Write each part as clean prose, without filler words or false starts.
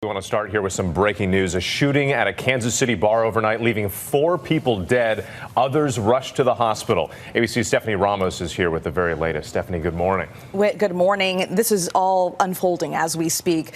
We want to start here with some breaking news. A shooting at a Kansas City bar overnight, leaving 4 people dead. Others rushed to the hospital. ABC's Stephanie Ramos is here with the very latest. Stephanie, good morning. Good morning. This is all unfolding as we speak.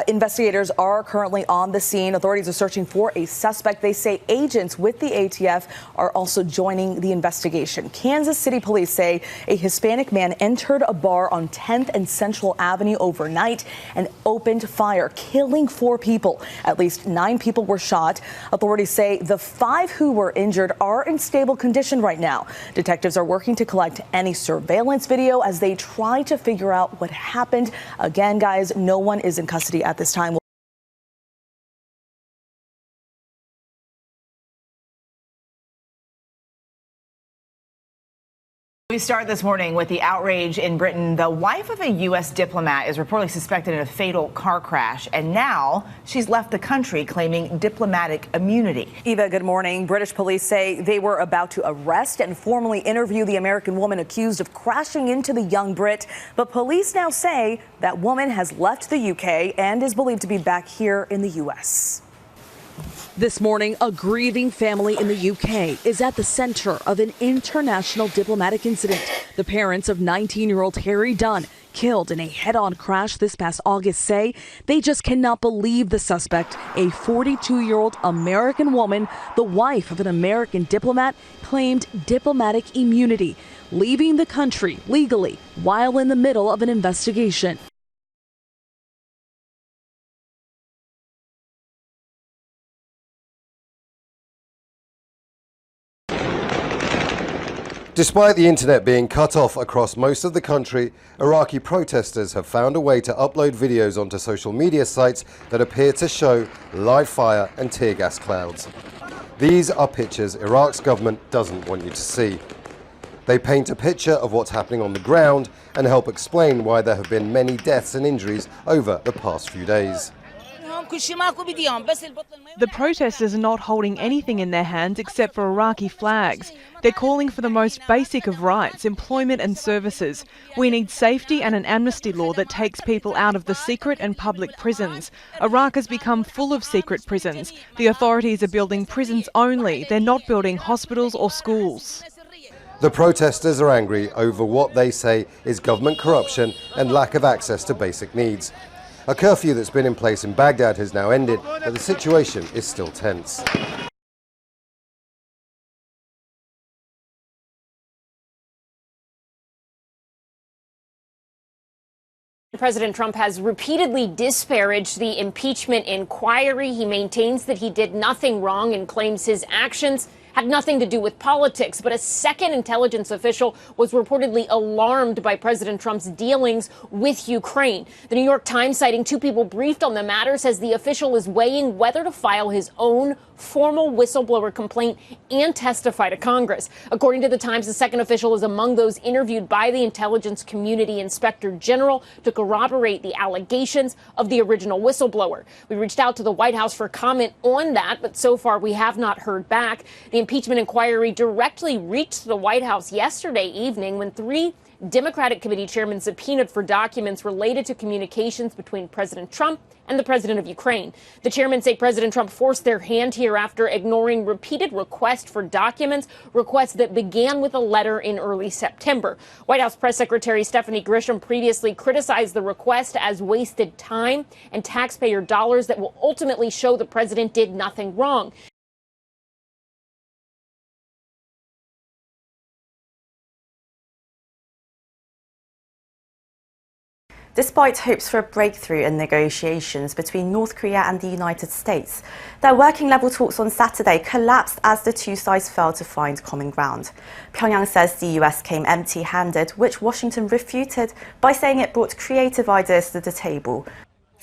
Investigators are currently on the scene. Authorities are searching for a suspect. They say agents with the ATF are also joining the investigation. Kansas City police say a Hispanic man entered a bar on 10th and Central Avenue overnight and opened fire, killing 4 people. At least 9 people were shot. Authorities say the 5 who were injured are in stable condition right now. Detectives are working to collect any surveillance video as they try to figure out what happened. Again, guys, no one is in custody at this time. We start this morning with the outrage in Britain. The wife of a U.S. diplomat is reportedly suspected in a fatal car crash, and now she's left the country claiming diplomatic immunity. Eva, good morning. British police say they were about to arrest and formally interview the American woman accused of crashing into the young Brit. But police now say that woman has left the U.K. and is believed to be back here in the U.S. This morning, a grieving family in the UK is at the center of an international diplomatic incident. The parents of 19-year-old Harry Dunn, killed in a head-on crash this past August, say they just cannot believe the suspect, a 42-year-old American woman, the wife of an American diplomat, claimed diplomatic immunity, leaving the country legally while in the middle of an investigation. Despite the internet being cut off across most of the country, Iraqi protesters have found a way to upload videos onto social media sites that appear to show live fire and tear gas clouds. These are pictures Iraq's government doesn't want you to see. They paint a picture of what's happening on the ground and help explain why there have been many deaths and injuries over the past few days. The protesters are not holding anything in their hands except for Iraqi flags. They're calling for the most basic of rights, employment and services. We need safety and an amnesty law that takes people out of the secret and public prisons. Iraq has become full of secret prisons. The authorities are building prisons only. They're not building hospitals or schools. The protesters are angry over what they say is government corruption and lack of access to basic needs. A curfew that's been in place in Baghdad has now ended, but the situation is still tense. President Trump has repeatedly disparaged the impeachment inquiry. He maintains that he did nothing wrong and claims his actions had nothing to do with politics. But a second intelligence official was reportedly alarmed by President Trump's dealings with Ukraine. The New York Times, citing 2 people briefed on the matter, says the official is weighing whether to file his own formal whistleblower complaint and testify to Congress. According to the Times, the second official is among those interviewed by the Intelligence Community Inspector General to corroborate the allegations of the original whistleblower. We reached out to the White House for comment on that, but so far we have not heard back. The impeachment inquiry directly reached the White House yesterday evening when 3 Democratic committee chairmen subpoenaed for documents related to communications between President Trump and the president of Ukraine. The chairmen say President Trump forced their hand here after ignoring repeated requests for documents, requests that began with a letter in early September. White House Press Secretary Stephanie Grisham previously criticized the request as wasted time and taxpayer dollars that will ultimately show the president did nothing wrong. Despite hopes for a breakthrough in negotiations between North Korea and the United States, their working-level talks on Saturday collapsed as the 2 sides failed to find common ground. Pyongyang says the US came empty-handed, which Washington refuted by saying it brought creative ideas to the table.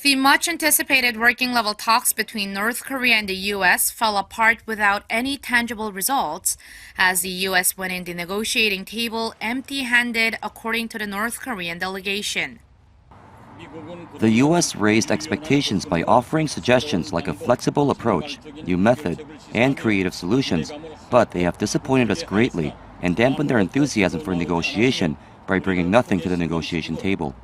The much-anticipated working-level talks between North Korea and the U.S. fell apart without any tangible results, as the U.S. went in the negotiating table empty-handed, according to the North Korean delegation. The U.S. raised expectations by offering suggestions like a flexible approach, new method, and creative solutions, but they have disappointed us greatly and dampened their enthusiasm for negotiation by bringing nothing to the negotiation table.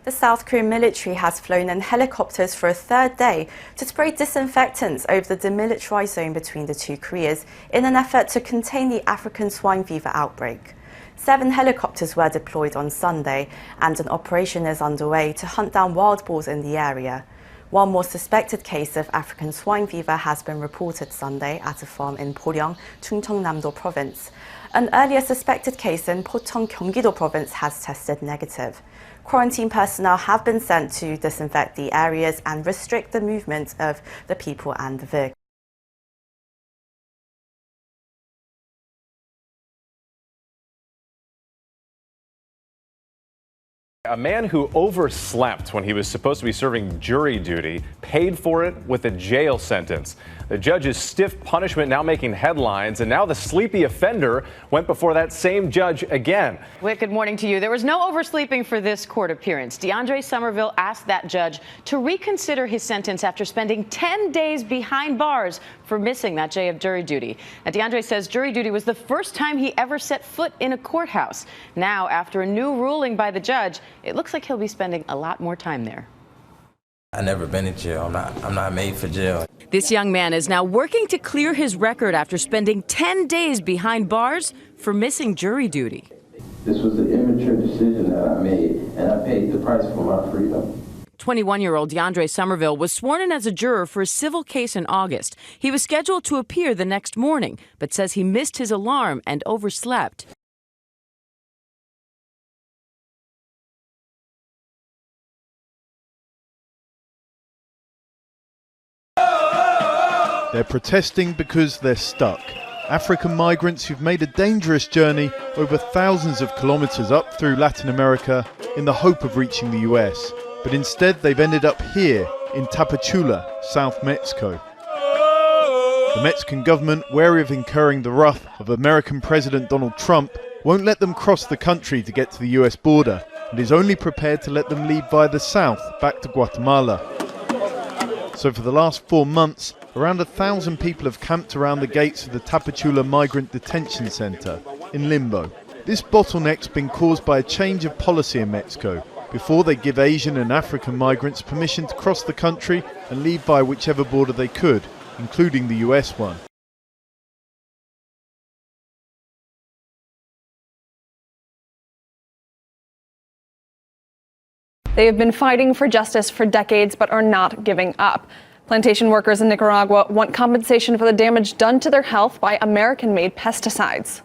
The South Korean military has flown in helicopters for a third day to spray disinfectants over the demilitarized zone between the two Koreas in an effort to contain the African swine fever outbreak. 7 helicopters were deployed on Sunday, and an operation is underway to hunt down wild boars in the area. One more suspected case of African swine fever has been reported Sunday at a farm in Poryang, Chungcheongnam-do province. An earlier suspected case in Pocheon, Gyeonggi-do province has tested negative. Quarantine personnel have been sent to disinfect the areas and restrict the movement of the people and the vehicles. A man who overslept when he was supposed to be serving jury duty paid for it with a jail sentence. The judge's stiff punishment now making headlines, and now the sleepy offender went before that same judge again. Whit, good morning to you. There was no oversleeping for this court appearance. DeAndre Somerville asked that judge to reconsider his sentence after spending 10 days behind bars for missing that day of jury duty. Now, DeAndre says jury duty was the first time he ever set foot in a courthouse. Now, after a new ruling by the judge, it looks like he'll be spending a lot more time there. I've never been in jail. I'm not made for jail. This young man is now working to clear his record after spending 10 days behind bars for missing jury duty. This was an immature decision that I made, and I paid the price for my freedom. 21-year-old DeAndre Somerville was sworn in as a juror for a civil case in August. He was scheduled to appear the next morning, but says he missed his alarm and overslept. They're protesting because they're stuck. African migrants who've made a dangerous journey over thousands of kilometers up through Latin America in the hope of reaching the US. But instead they've ended up here in Tapachula, South Mexico. The Mexican government, wary of incurring the wrath of American President Donald Trump, won't let them cross the country to get to the US border, and is only prepared to let them leave via the south back to Guatemala. So for the last 4 months, around 1,000 people have camped around the gates of the Tapachula Migrant Detention Center in limbo. This bottleneck's been caused by a change of policy in Mexico. Before they give Asian and African migrants permission to cross the country and leave by whichever border they could, including the US one. They have been fighting for justice for decades but are not giving up. Plantation workers in Nicaragua want compensation for the damage done to their health by American-made pesticides.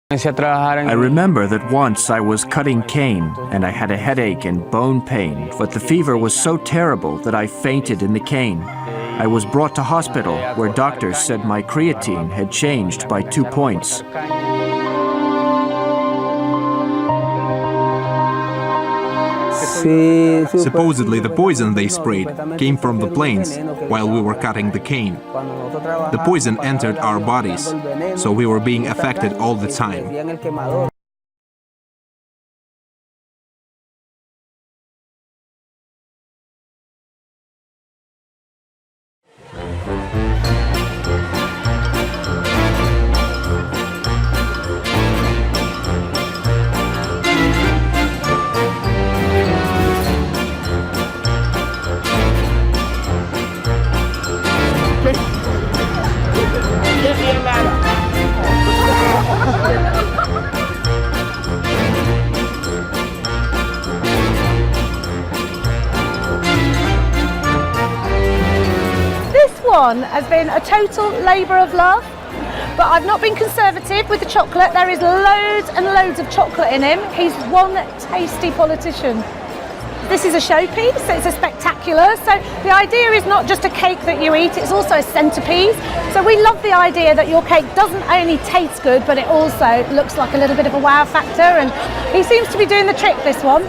I remember that once I was cutting cane and I had a headache and bone pain, but the fever was so terrible that I fainted in the cane. I was brought to hospital where doctors said my creatine had changed by 2 points. Supposedly the poison they sprayed came from the planes while we were cutting the cane. The poison entered our bodies, so we were being affected all the time. One has been a total labour of love, but I've not been conservative with the chocolate. There is loads and loads of chocolate in him. He's one tasty politician. This is a showpiece, it's a spectacular. So the idea is not just a cake that you eat, it's also a centrepiece. So we love the idea that your cake doesn't only taste good, but it also looks like a little bit of a wow factor, and he seems to be doing the trick, this one.